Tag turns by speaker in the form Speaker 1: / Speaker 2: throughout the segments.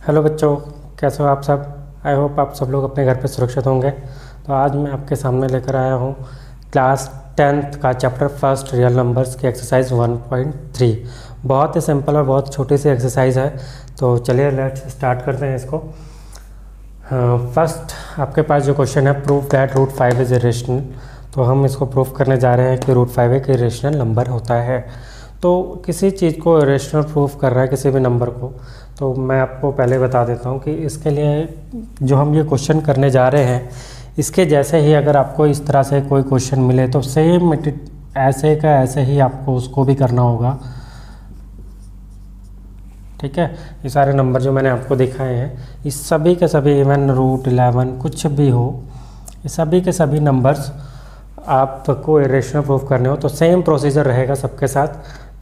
Speaker 1: Hello बच्चों, कैसे हो आप सब। आई होप आप सब लोग अपने घर पे सुरक्षित होंगे। तो आज मैं आपके सामने लेकर आया हूँ क्लास 10th का चैप्टर फर्स्ट रियल नंबर्स की एक्सरसाइज 1.3। बहुत ही सिंपल और बहुत छोटी सी एक्सरसाइज है। तो चलिए लेट्स स्टार्ट करते हैं इसको। फर्स्ट आपके पास जो क्वेश्चन है, prove that root 5 is irrational. तो हम इसको प्रूव करने जा रहे हैं कि रूट 5 एक इरेशनल नंबर होता है। तो किसी चीज़ को इरेशनल प्रूफ कर रहा है, किसी भी नंबर को, तो मैं आपको पहले बता देता हूँ कि इसके लिए जो हम ये क्वेश्चन करने जा रहे हैं, इसके जैसे ही अगर आपको इस तरह से कोई क्वेश्चन मिले तो सेम ऐसे का ऐसे ही आपको उसको भी करना होगा। ठीक है, ये सारे नंबर जो मैंने आपको दिखाए हैं, इस सभी के सभी, इवन रूट 11 कुछ भी हो, ये सभी के सभी नंबर्स आपको इरेशनल प्रूफ करने हो तो सेम प्रोसीजर रहेगा सबके साथ।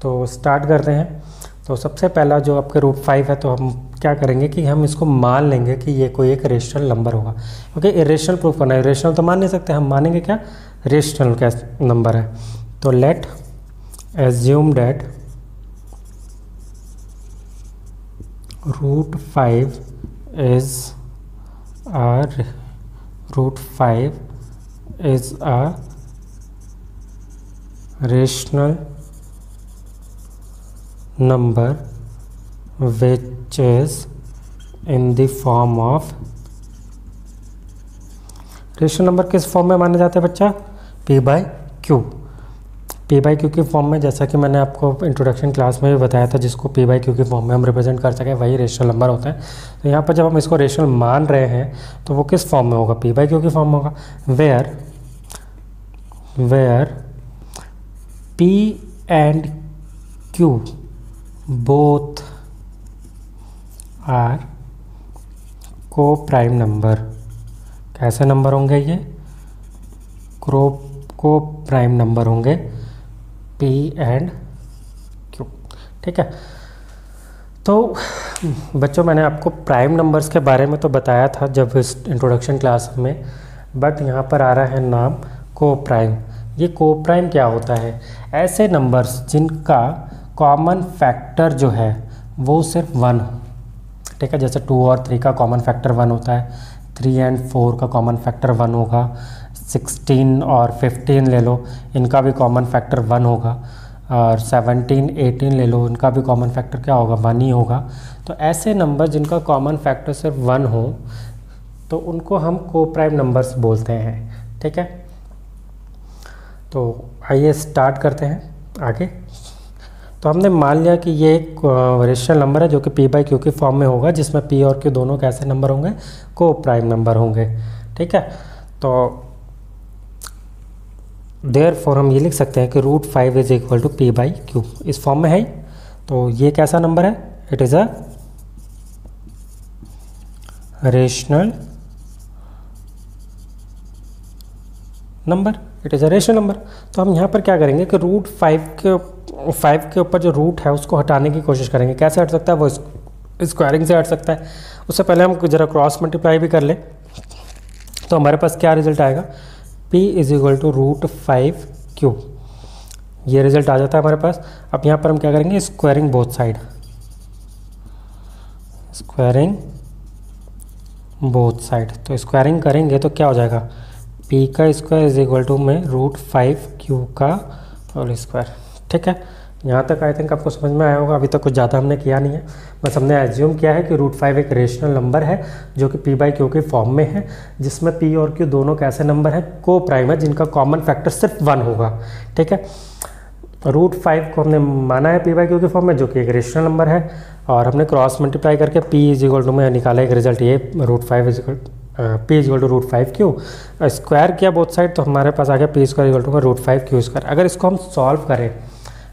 Speaker 1: तो स्टार्ट करते हैं। तो सबसे पहला जो आपके रूट 5 है, तो हम क्या करेंगे कि हम इसको मान लेंगे कि ये कोई एक रेशनल नंबर होगा, क्योंकि इरेशनल प्रूफ करना है। इरेशनल तो मान नहीं सकते, हम मानेंगे क्या, रेशनल क्या नंबर है। तो let assume that root 5 is a rational number which is in the form of, rational number किस फॉर्म में माने जाते हैं बच्चा, p/q। p/q की फॉर्म में, जैसा कि मैंने आपको इंट्रोडक्शन क्लास में भी बताया था, जिसको p/q की फॉर्म में हम रिप्रेजेंट कर सकें वही रेशनल नंबर होता है। तो यहाँ पर जब हम इसको रेशनल मान रहे हैं तो वो किस फॉर्म में होगा, p/q की फॉर्म में होगा। Where p and q both are coprime number. कैसे नंबर होंगे ये, को-प्राइम नंबर होंगे p and q। ठीक है, तो बच्चों मैंने आपको प्राइम नंबर्स के बारे में तो बताया था जब इस इंट्रोडक्शन क्लास में, बट यहाँ पर आ रहा है नाम को-प्राइम। ये को-प्राइम क्या होता है, ऐसे नंबर्स जिनका कॉमन फैक्टर जो है वो सिर्फ 1 हो। ठीक है, जैसे 2 और 3 का कॉमन फैक्टर 1 होता है, 3 and 4 का कॉमन फैक्टर 1 होगा, 16 और 15 ले लो, इनका भी कॉमन फैक्टर 1 होगा, और 17 18 ले लो, इनका भी कॉमन फैक्टर क्या होगा, 1 ही होगा। तो ऐसे नंबर जिनका कॉमन फैक्टर सिर्फ 1 हो तो उनको हम को-प्राइम नंबर्स बोलते हैं। ठीक है, तो आइए स्टार्ट करते हैं आगे। तो हमने मान लिया कि ये एक रेशनल नंबर है जो कि p/q की फॉर्म में होगा, जिसमें p और q दोनों कैसे नंबर होंगे, को-प्राइम नंबर होंगे। ठीक है, तो देयरफॉर हम ये लिख सकते हैं कि root 5 is equal to p/q, इस फॉर्म में है। तो ये कैसा नंबर है, it is a rational number, it is a rational number. तो हम यहाँ पर क्या करेंगे कि रूट 5 के ऊपर जो रूट है उसको हटाने की कोशिश करेंगे। कैसे हट सकता है, वो स्क्वायरिंग से हट सकता है। उससे पहले हम ज़रा क्रॉस मल्टीप्लाई भी कर लें, तो हमारे पास क्या रिजल्ट आएगा, p is equal to root 5q, ये रिजल्ट आ जाता है हमारे पास। अब यहाँ पर हम क्या करेंगे, squaring both side, squaring both side. तो स्क्वायरिंग करेंगे तो क्या हो जाएगा, p का स्क्वायर इज इक्वल टू में रूट 5q का होल स्क्वायर। ठीक है, यहाँ तक आई थिंक आपको समझ में आया होगा। अभी तक कुछ ज़्यादा हमने किया नहीं है, बस हमने एज्यूम किया है कि रूट 5 एक रेशनल नंबर है जो कि p/q के फॉर्म में है, जिसमें p और q दोनों कैसे नंबर हैं, को-प्राइम है, जिनका कॉमन फैक्टर सिर्फ 1 होगा। ठीक है, रूट 5 को हमने माना है p/q के फॉर्म में, जो कि एक रेशनल नंबर है, और हमने क्रॉस मल्टीप्लाई करके p इज इक्वल टू में निकाला एक रिजल्ट, ये root 5 is equal p is equal to root 5q। Square किया बोथ साइड, तो हमारे पास आ गया p स्क्वायर इक्वल टू में रूट 5q स्क्वायर। अगर इसको हम सॉल्व करें,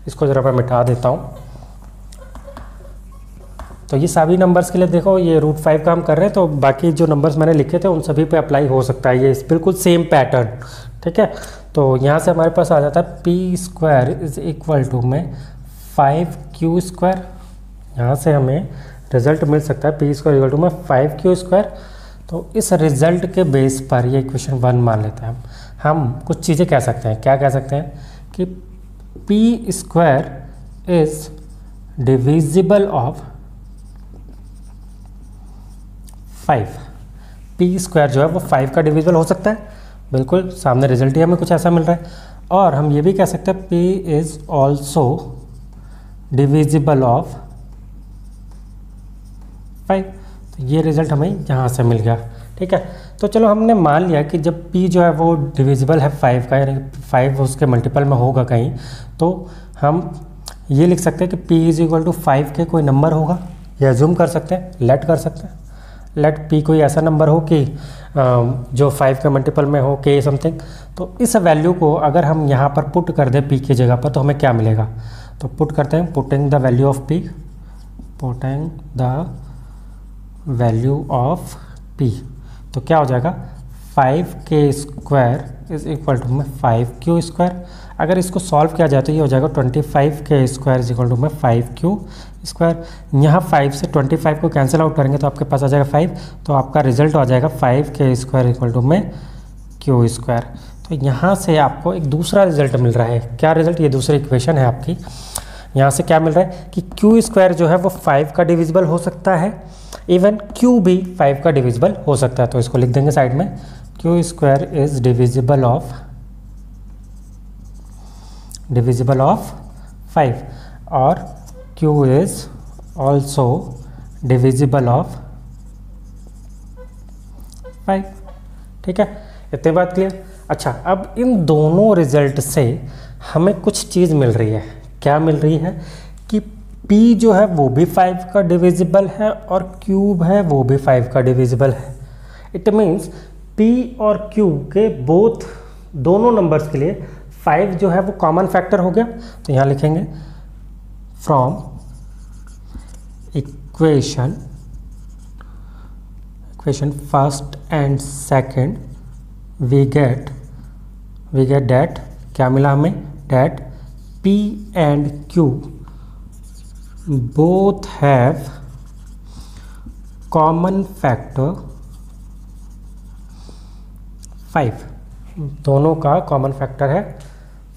Speaker 1: इसको ज़रा मैं मिटा देता हूँ, तो ये सभी नंबर्स के लिए देखो, ये रूट 5 का हम कर रहे हैं, तो बाकी जो नंबर्स मैंने लिखे थे उन सभी पे अप्लाई हो सकता है, ये बिल्कुल सेम पैटर्न। ठीक है, तो यहाँ से हमारे पास आ जाता है p square is equal to में 5q स्क्वायर। यहाँ से हमें रिजल्ट मिल सकता है p स्क्वायर इक्वल टू में 5q स्क्वायर। तो इस रिजल्ट के बेस पर ये इक्वेशन 1 मान लेते हैं हम कुछ चीज़ें कह सकते हैं। क्या कह सकते हैं कि p square is divisible of 5, P square जो है वो 5 का डिविजिबल हो सकता है, बिल्कुल सामने रिजल्ट ही हमें कुछ ऐसा मिल रहा है। और हम ये भी कह सकते हैं P is also divisible of 5, तो ये रिजल्ट हमें यहाँ से मिल गया। ठीक है, तो चलो हमने मान लिया कि जब p जो है वो डिविजिबल है 5 का, यानी 5 उसके मल्टीपल में होगा कहीं, तो हम ये लिख सकते हैं कि p इज इक्वल टू 5 के कोई नंबर होगा, या एज्यूम कर सकते हैं, लेट कर सकते हैं, लेट p कोई ऐसा नंबर हो कि जो 5 के मल्टीपल में हो k समथिंग। तो इस वैल्यू को अगर हम यहाँ पर पुट कर दें p की जगह पर, तो हमें क्या मिलेगा, तो पुट करते हैं, putting the value of p, putting the value of p, तो क्या हो जाएगा 5k square is equal to में 5q स्क्वायर। अगर इसको सॉल्व किया जाए तो ये हो जाएगा 25k square is equal to में 5q स्क्वायर। यहाँ 5 से 25 को कैंसिल आउट करेंगे तो आपके पास आ जाएगा 5, तो आपका रिजल्ट आ जाएगा 5k स्क्वायर इक्वल टू में q स्क्वायर। तो यहाँ से आपको एक दूसरा रिजल्ट मिल रहा है। क्या रिजल्ट, ये दूसरी इक्वेशन है आपकी। यहाँ से क्या मिल रहा है कि q स्क्वायर जो है वो 5 का डिविजिबल हो सकता है, इवन q भी 5 का डिविजिबल हो सकता है। तो इसको लिख देंगे साइड में, q square is divisible of 5 और q is also divisible of 5। ठीक है, इतनी बात क्लियर। अच्छा, अब इन दोनों रिजल्ट से हमें कुछ चीज़ मिल रही है। क्या मिल रही है कि p जो है वो भी 5 का डिविजिबल है और q है वो भी 5 का डिविजिबल है। इट मीन्स p और q के दोनों नंबर्स के लिए 5 जो है वो कॉमन फैक्टर हो गया। तो यहाँ लिखेंगे from equation first and second we get that, क्या मिला हमें, that p and q both have common factor 5, दोनों का कॉमन फैक्टर है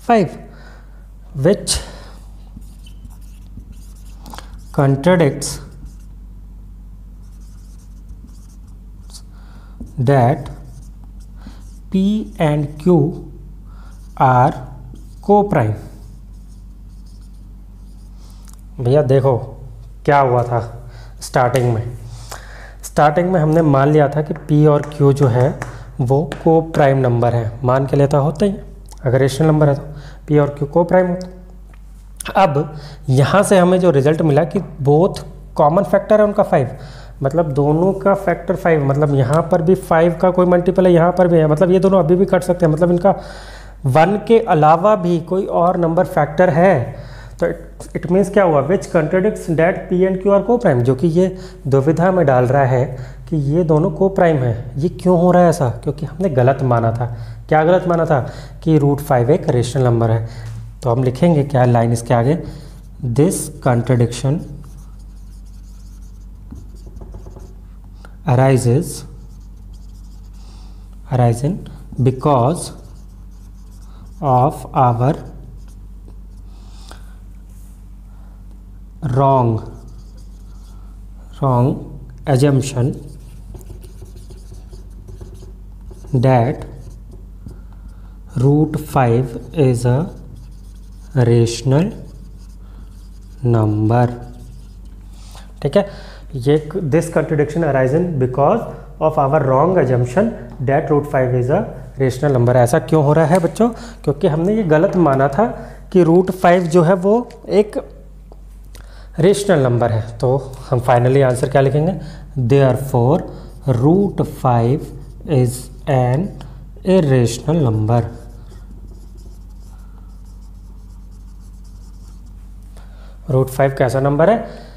Speaker 1: 5, which contradicts that p and q are co-prime। भैया देखो क्या हुआ था स्टार्टिंग में हमने मान लिया था कि p और q जो है वो को प्राइम नंबर है, मान के लेता होता ही, अगर रेशनल नंबर है तो p और q को प्राइम होता। अब यहाँ से हमें जो रिजल्ट मिला कि बोथ कॉमन फैक्टर है उनका 5, मतलब दोनों का फैक्टर 5, मतलब यहाँ पर भी 5 का कोई मल्टीपल है, यहाँ पर भी है, मतलब ये दोनों अभी भी कट सकते हैं, मतलब इनका 1 के अलावा भी कोई और नंबर फैक्टर है। तो इट मीन्स क्या हुआ, which contradicts that p and q are co prime, जो कि ये दुविधा में डाल रहा है कि ये दोनों को प्राइम है। ये क्यों हो रहा है ऐसा, क्योंकि हमने गलत माना था। क्या गलत माना था कि √5 एक रेशनल नंबर है। तो हम लिखेंगे क्या लाइन इसके आगे, this contradiction arisen because of our wrong assumption that √5 is a rational number। ठीक है, ये this contradiction arisen because of our wrong assumption that √5 is a rational number. ऐसा क्यों हो रहा है बच्चों, क्योंकि हमने ये गलत माना था कि √5 जो है वो एक रेशनल नंबर है। तो हम फाइनली आंसर क्या लिखेंगे, therefore √5 is an irrational number. √5 कैसा नंबर है,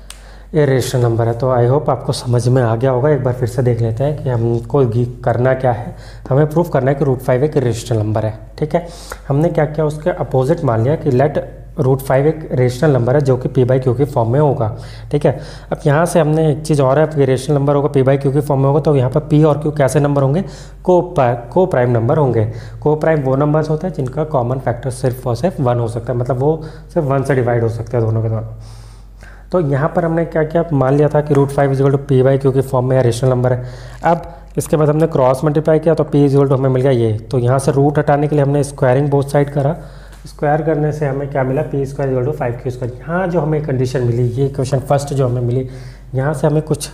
Speaker 1: इरेशनल नंबर है। तो आई होप आपको समझ में आ गया होगा। एक बार फिर से देख लेते हैं कि हमको करना क्या है। हमें प्रूफ करना है कि √5 एक इरेशनल नंबर है। ठीक है, हमने क्या किया, उसके अपोजिट मान लिया कि लेट √5 एक रेशनल नंबर है जो कि p/q की फॉर्म में होगा। ठीक है, अब यहाँ से हमने एक चीज़ और है, कि रेशनल नंबर होगा p/q की फॉर्म में होगा, तो यहाँ पर p और q कैसे नंबर होंगे, को प्राइम नंबर होंगे। को प्राइम वो नंबर्स होते हैं जिनका कॉमन फैक्टर सिर्फ और सिर्फ 1 हो सकता है, मतलब वो सिर्फ 1 से डिवाइड हो सकते हैं दोनों के दोनों। तो यहाँ पर हमने क्या किया, मान लिया था कि √5 is equal to P by Q के फॉर्म में है, रेशनल नंबर है। अब इसके बाद हमने क्रॉस मल्टीप्लाई किया तो पी इज इक्वल टू हमें मिल गया ये। तो यहाँ से रूट हटाने के लिए हमने स्क्वायरिंग बोथ साइड करा, स्क्वायर करने से हमें क्या मिला, P square equal to 5q²। यहाँ जो हमें कंडीशन मिली, ये क्वेश्चन फर्स्ट जो हमें मिली, यहाँ से हमें कुछ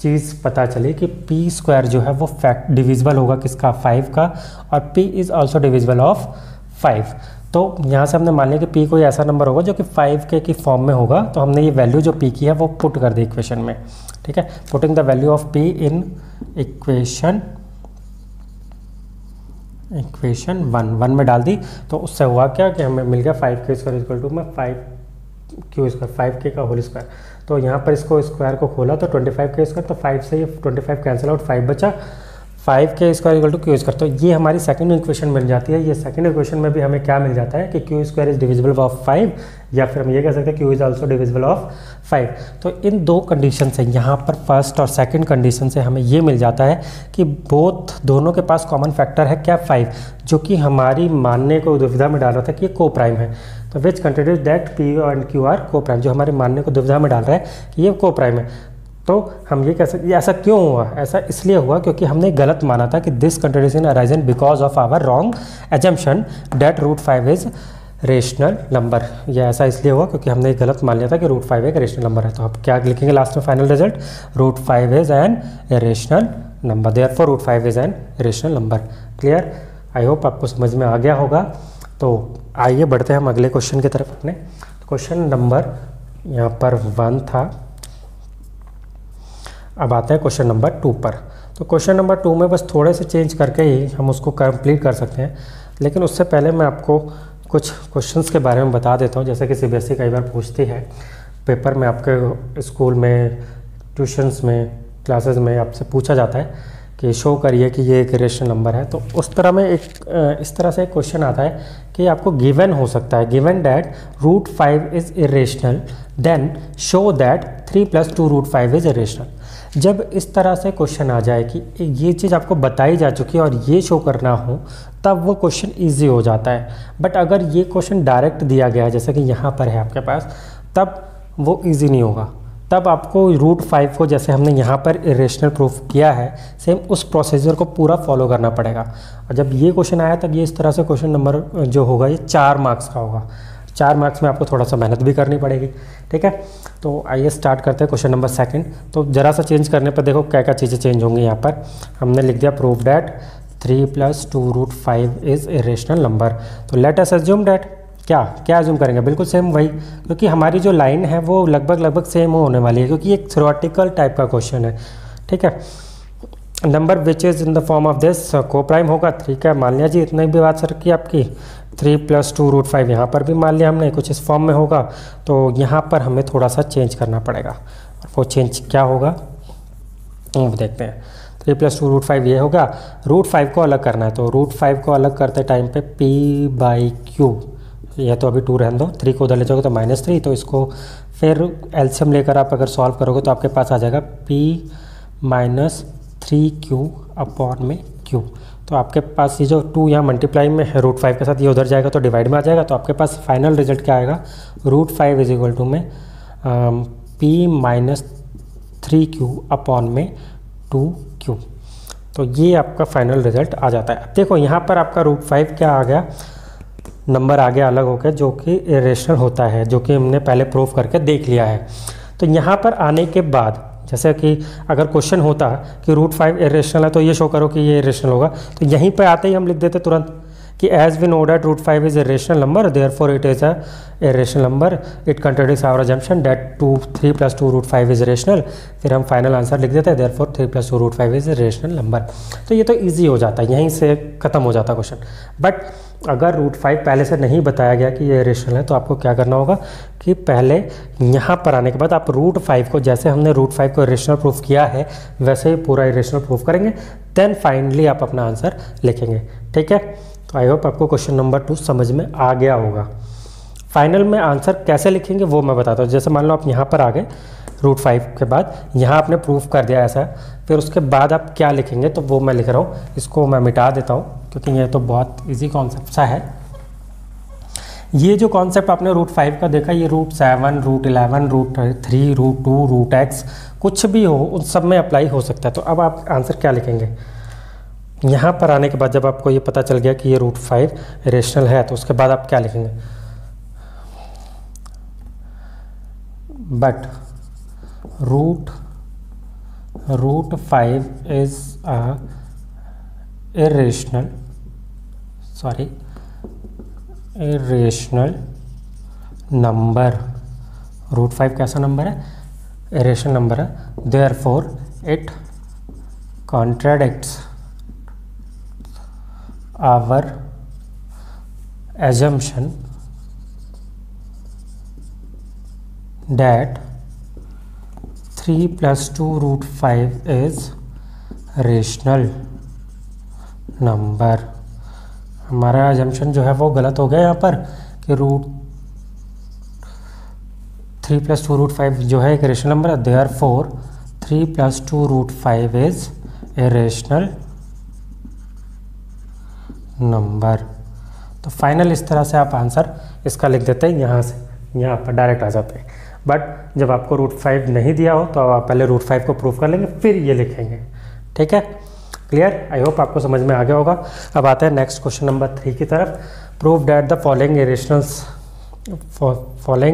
Speaker 1: चीज़ पता चली कि पी स्क्वायर जो है वो फैक्ट डिविजिबल होगा किसका, 5 का, और P is also divisible of 5। तो यहाँ से हमने मान लिया कि पी कोई ऐसा नंबर होगा जो कि 5k की फॉर्म में होगा। तो हमने ये वैल्यू जो पी की है वो पुट कर दी इक्वेशन में, ठीक है। Putting the value of P in equation 1 में डाल दी। तो उससे हुआ क्या कि हमें मिल गया 5k² इक्वल टू में 5q², 5k का होल स्क्वायर। तो यहाँ पर इसको स्क्वायर को खोला तो 25k², तो 5 से ये 25 कैंसिल आउट, 5 बचा, 5k² इक्वल टू q²। तो ये हमारी सेकंड इक्वेशन मिल जाती है। ये सेकंड इक्वेशन में भी हमें क्या मिल जाता है कि q² इज डिविजिबल ऑफ 5, या फिर हम ये कह सकते हैं q is also divisible of 5। तो इन दो कंडीशन से, यहाँ पर फर्स्ट और सेकंड कंडीशन से हमें ये मिल जाता है कि दोनों के पास कॉमन फैक्टर है क्या, 5, जो कि हमारी मानने को दुविधा में डाल रहा था कि ये को प्राइम है। तो which contradicts that p and q are co prime, जो हमारे मानने को दुविधा में डाल रहा है कि ये को प्राइम है। तो हम ये कह सकते, ये ऐसा क्यों हुआ, ऐसा इसलिए हुआ क्योंकि हमने गलत माना था कि this contradiction arisen because of our wrong assumption that √5 is rational number. यह ऐसा इसलिए हुआ क्योंकि हमने गलत मान लिया था कि √5 एक रेशनल नंबर है। तो आप क्या लिखेंगे लास्ट में final result, √5 is an rational number, therefore √5 is an rational number. Clear, I hope आपको समझ में आ गया होगा। तो आइए बढ़ते हैं हम अगले क्वेश्चन की तरफ अपने। क्वेश्चन नंबर यहाँ पर 1 था, अब आते हैं क्वेश्चन नंबर 2 पर। तो क्वेश्चन नंबर 2 में बस थोड़े से चेंज करके ही हम उसको कंप्लीट कर सकते हैं, लेकिन उससे पहले मैं आपको कुछ क्वेश्चंस के बारे में बता देता हूँ। जैसे कि CBSE कई बार पूछती है पेपर में, आपके स्कूल में, ट्यूशन्स में, क्लासेस में आपसे पूछा जाता है कि शो करिए कि ये एक रेशनल नंबर है। तो उस तरह में इस तरह से एक क्वेश्चन आता है कि आपको गिवन हो सकता है, given that √5 is irrational then show that 3 + 2 √5 is irrational. जब इस तरह से क्वेश्चन आ जाए कि ये चीज़ आपको बताई जा चुकी है और ये शो करना हो, तब वो क्वेश्चन इजी हो जाता है। बट अगर ये क्वेश्चन डायरेक्ट दिया गया है, जैसे कि यहाँ पर है आपके पास, तब वो इजी नहीं होगा। तब आपको √5 को, जैसे हमने यहाँ पर इरेशनल प्रूफ किया है, सेम उस प्रोसीजर को पूरा फॉलो करना पड़ेगा। और जब ये क्वेश्चन आया तब ये इस तरह से क्वेश्चन नंबर जो होगा ये 4 मार्क्स का होगा। 4 मार्क्स में आपको थोड़ा सा मेहनत भी करनी पड़ेगी, ठीक है। तो आइए स्टार्ट करते हैं क्वेश्चन नंबर 2। तो ज़रा सा चेंज करने पर देखो क्या क्या चीज़ें चेंज होंगी। यहाँ पर हमने लिख दिया proof that 3 + 2 √5 is irrational number. तो लेट अस अज्यूम डैट, क्या अज्यूम करेंगे, बिल्कुल सेम वही, क्योंकि हमारी जो लाइन है वो लगभग सेम होने वाली है, क्योंकि एक थ्योरेटिकल टाइप का क्वेश्चन है, ठीक है। Number which is in the form of this को प्राइम होगा, ठीक है, मान लिया जी। इतना ही भी बात सर की आपकी 3 + 2 √5 यहाँ पर भी मान लिया हमने कुछ इस फॉर्म में होगा। तो यहाँ पर हमें थोड़ा सा चेंज करना पड़ेगा। वो चेंज क्या होगा वो देखते हैं। 3 + 2 √5 ये होगा, √5 को अलग करना है। तो √5 को अलग करते टाइम पे p/q, यह तो अभी 2 रहने दो, 3 को उधर ले जाओगे तो -3। तो इसको फिर एलसीएम लेकर आप अगर सॉल्व करोगे तो आपके पास आ जाएगा p - 3q/q। तो आपके पास ये जो 2 यहाँ मल्टीप्लाई में है √5 के साथ, ये उधर जाएगा तो डिवाइड में आ जाएगा। तो आपके पास फाइनल रिजल्ट क्या आएगा, √5 इज इक्वल टू में p - 3q/2q। तो ये आपका फाइनल रिजल्ट आ जाता है। अब देखो यहाँ पर आपका √5 क्या आ गया, नंबर आ गया अलग होकर, जो कि इरेशनल होता है, जो कि हमने पहले प्रूफ करके देख लिया है। तो यहाँ पर आने के बाद, जैसे कि अगर क्वेश्चन होता कि √5 इरेशनल है तो ये शो करो कि ये इरेशनल होगा, तो यहीं पे आते ही हम लिख देते तुरंत कि as we know that √5 is irrational number, therefore it is a irrational number, it contradicts our assumption that 3 + 2 √5 is irrational. फिर हम फाइनल आंसर लिख देते हैं, देयरफॉर 3 + 2 √5 इज इरेशनल नंबर। तो ये तो ईजी हो जाता है, यहीं से ख़त्म हो जाता क्वेश्चन। बट अगर √5 पहले से नहीं बताया गया कि ये इरेशनल है, तो आपको क्या करना होगा कि पहले यहाँ पर आने के बाद आप √5 को, जैसे हमने √5 को इरेशनल प्रूफ किया है वैसे ही पूरा इरेशनल प्रूफ करेंगे, देन फाइनली आप अपना आंसर लिखेंगे, ठीक है। तो आई होप आपको क्वेश्चन नंबर 2 समझ में आ गया होगा। फाइनल में आंसर कैसे लिखेंगे वो मैं बताता हूँ। जैसे मान लो आप यहाँ पर आ गए, √5 के बाद यहाँ आपने प्रूफ कर दिया ऐसा, फिर उसके बाद आप क्या लिखेंगे तो वो मैं लिख रहा हूँ। इसको मैं मिटा देता हूँ क्योंकि ये तो बहुत इजी कॉन्सेप्ट सा है। ये जो कॉन्सेप्ट आपने रूट 5 का देखा, ये root 7, root 11, root 3, root 2, root x कुछ भी हो उन सब में अप्लाई हो सकता है। तो अब आप आंसर क्या लिखेंगे? यहाँ पर आने के बाद जब आपको ये पता चल गया कि ये रूट 5 रेशनल है, तो उसके बाद आप क्या लिखेंगे? But root 5 is a irrational number. Root 5 कैसा नंबर है? irrational नंबर है। therefore it contradicts our assumption that 3 + 2 root 5 is rational number. हमारा एजम्पशन जो है वो गलत हो गया यहाँ पर कि रूट 3 + 2 रूट 5 जो है एक रेशनल नंबर है। Therefore 3 + 2 root 5 is a rational number. तो फाइनल इस तरह से आप आंसर इसका लिख देते हैं, यहाँ से यहाँ पर डायरेक्ट आ जाते हैं। बट जब आपको रूट 5 नहीं दिया हो तो आप पहले रूट 5 को प्रूव कर लेंगे, फिर ये लिखेंगे। ठीक है, क्लियर? आई होप आपको समझ में आ गया होगा। अब आते हैं नेक्स्ट क्वेश्चन नंबर 3 की तरफ। Prove that the following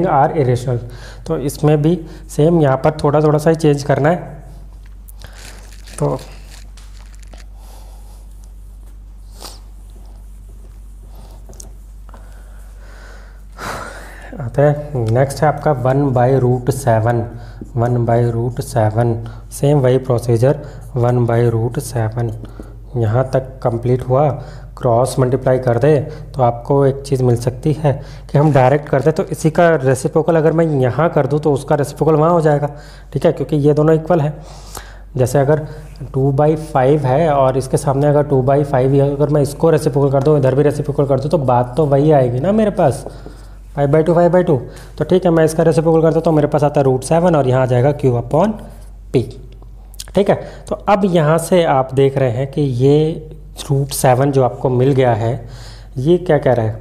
Speaker 1: are irrational. तो इसमें भी सेम यहाँ पर थोड़ा सा ही चेंज करना है। तो आते हैं नेक्स्ट है आपका 1/√7। 1/√7 सेम वही प्रोसीजर 1/√7 यहाँ तक कंप्लीट हुआ। क्रॉस मल्टीप्लाई कर दे तो आपको एक चीज़ मिल सकती है कि हम डायरेक्ट कर दे तो इसी का रेसिप्रोकल अगर मैं यहाँ कर दूँ तो उसका रेसिप्रोकल वहाँ हो जाएगा। ठीक है, क्योंकि ये दोनों इक्वल है। जैसे अगर 2/5 है और इसके सामने अगर 2/5 है, अगर मैं इसको रेसिप्रोकल कर दूँ, इधर भी रेसिप्रोकल कर दूँ, तो बात तो वही आएगी ना मेरे पास, 5/2 5/2। तो ठीक है, मैं इसका रेसिप्रोकल करता हूँ तो मेरे पास आता है √7 और यहाँ आ जाएगा Q/P। ठीक है, तो अब यहाँ से आप देख रहे हैं कि ये √7 जो आपको मिल गया है, ये क्या कह रहा है?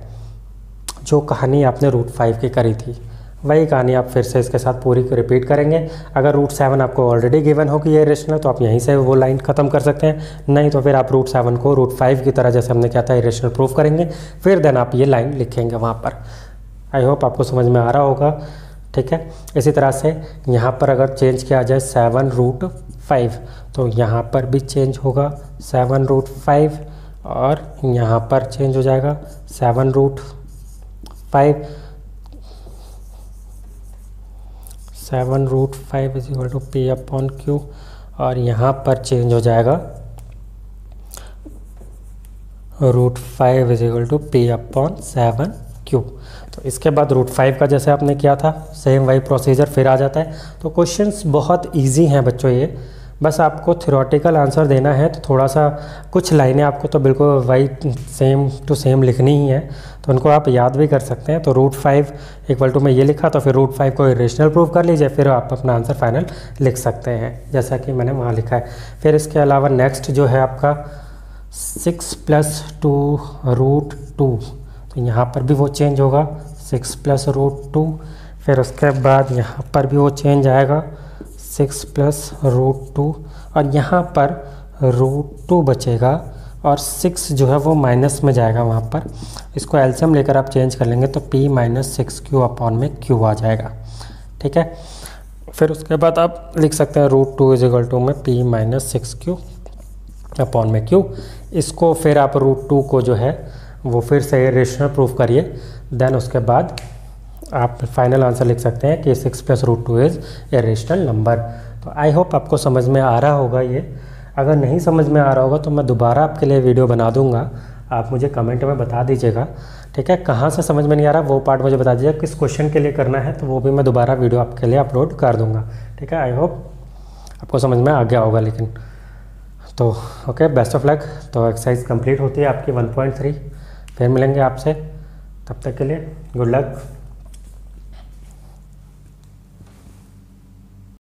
Speaker 1: जो कहानी आपने √5 की करी थी वही कहानी आप फिर से इसके साथ पूरी रिपीट करेंगे। अगर √7 आपको ऑलरेडी गिवन हो कि ये रेशनल, तो आप यहीं से वो लाइन ख़त्म कर सकते हैं। नहीं तो फिर आप √7 को √5 की तरह जैसे हमने क्या था इरेशनल प्रूफ करेंगे, फिर देन आप ये लाइन लिखेंगे वहाँ पर। आई होप आपको समझ में आ रहा होगा। ठीक है, इसी तरह से यहाँ पर अगर चेंज किया जाए 7√5 तो यहाँ पर भी चेंज होगा 7√5 और यहाँ पर चेंज हो जाएगा 7√5। 7√5 = P/Q और यहाँ पर चेंज हो जाएगा √5 = P/7Q। तो इसके बाद √5 का जैसे आपने किया था सेम वही प्रोसीजर फिर आ जाता है। तो क्वेश्चंस बहुत इजी हैं बच्चों, ये बस आपको थ्योरेटिकल आंसर देना है। तो थोड़ा सा कुछ लाइनें आपको तो बिल्कुल वही सेम टू सेम लिखनी ही है, तो उनको आप याद भी कर सकते हैं। तो √5 = मैं ये लिखा, तो फिर √5 को इरेशनल प्रूव कर लीजिए, फिर आप अपना आंसर फाइनल लिख सकते हैं जैसा कि मैंने वहाँ लिखा है। फिर इसके अलावा नेक्स्ट जो है आपका 6 + 2 √2, तो यहाँ पर भी वो चेंज होगा 6 + √2। फिर उसके बाद यहाँ पर भी वो चेंज आएगा 6 + √2 और यहाँ पर √2 बचेगा और 6 जो है वो माइनस में जाएगा वहाँ पर। इसको एलसीएम लेकर आप चेंज कर लेंगे तो P - 6Q/Q आ जाएगा। ठीक है, फिर उसके बाद आप लिख सकते हैं √2 = P - 6Q/Q। इसको फिर आप √2 को जो है वो फिर से रेशनल प्रूफ करिए, देन उसके बाद आप फाइनल आंसर लिख सकते हैं कि 6 + √2 इज़ ए रेशनल नंबर। तो आई होप आपको समझ में आ रहा होगा ये। अगर नहीं समझ में आ रहा होगा तो मैं दोबारा आपके लिए वीडियो बना दूंगा, आप मुझे कमेंट में बता दीजिएगा। ठीक है, कहाँ से समझ में नहीं आ रहा वो पार्ट मुझे बता दीजिएगा, किस क्वेश्चन के लिए करना है, तो वो भी मैं दोबारा वीडियो आपके लिए अपलोड कर दूँगा। ठीक है, आई होप आपको समझ में आ गया होगा। लेकिन तो ओके, बेस्ट ऑफ लक। तो एक्सरसाइज कंप्लीट होती है आपकी 1.3। फिर मिलेंगे आपसे, तब तक के लिए गुड लक।